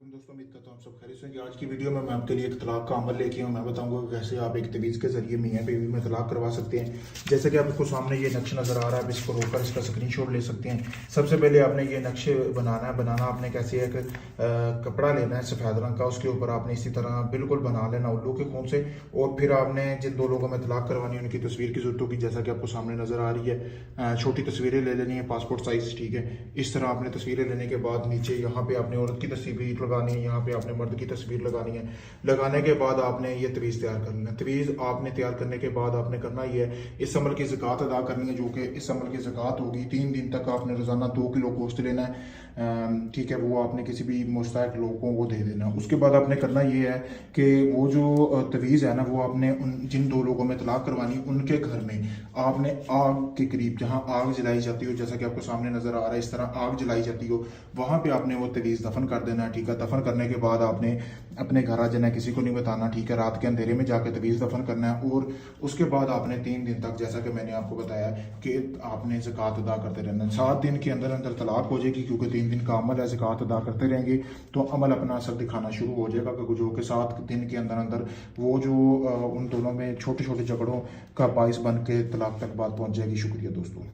दोस्तों, उम्मीद करता हूँ आप सब खैरियत से होंगे। आज की वीडियो में मैं आपके लिए एक तलाक का अमल लेके हूँ। मैं बताऊंगा कैसे आप एक तवीज़ के जरिए मियां बीवी में तलाक करवा सकते हैं। जैसे कि आपको सामने ये नक्श नज़र आ रहा है, आप इसको रोककर इसका स्क्रीनशॉट ले सकते हैं। सबसे पहले आपने ये नक्शे बनाना आपने कैसे एक कपड़ा लेना है सफ़ेद रंग का, उसके ऊपर आपने इसी तरह बिल्कुल बना लेना उल्लू के खून से। और फिर आपने जिन दो लोगों में तलाक करवानी है उनकी तस्वीर की जरूरत होगी, जैसा कि आपको सामने नज़र आ रही है। छोटी तस्वीरें ले लेनी है, पासपोर्ट साइज़, ठीक है। इस तरह आपने तस्वीरें लेने के बाद नीचे यहाँ पे आपने औरत की तस्वीर लगानी है, यहाँ पे आपने मर्द की तस्वीर लगानी है। लगाने के बाद आपने ये तवीज़ तैयार कर लेना है। तवीज़ आपने तैयार करने के बाद आपने करना ये है, इस अमल की ज़कात अदा करनी है, जो कि इस अमल की ज़कात होगी 3 दिन तक आपने रोज़ाना 2 किलो गोश्त लेना है, ठीक है। वो आपने किसी भी मुस्तहिक लोगों को दे देना। उसके बाद आपने करना ये है कि वो जो तवीज़ है ना, वो आपने उन जिन दो लोगों में तलाक करवानी उनके घर में आपने आग के करीब, जहाँ आग जलाई जाती हो, जैसा कि आपको सामने नज़र आ रहा है, इस तरह आग जलाई जाती हो, वहाँ पे आपने वो तवीज़ दफन कर देना है, ठीक है। दफन करने के बाद आपने अपने घर आ जाना, किसी को नहीं बताना, ठीक है। रात के अंधेरे में जाकर तवीज़ दफन करना है। और उसके बाद आपने 3 दिन तक, जैसा कि मैंने आपको बताया, कि आपने ज़कात अदा करते रहना है। 7 दिन के अंदर अंदर तलाक हो जाएगी, क्योंकि 3 दिन का अमल है। ज़कात अदा करते रहेंगे तो अमल अपना असर दिखाना शुरू हो जाएगा, क्योंकि जो कि 7 दिन के अंदर अंदर वो जो उन दोनों में छोटे छोटे झगड़ों का बाइस बन के तलाक तक बात पहुँच जाएगी। शुक्रिया दोस्तों।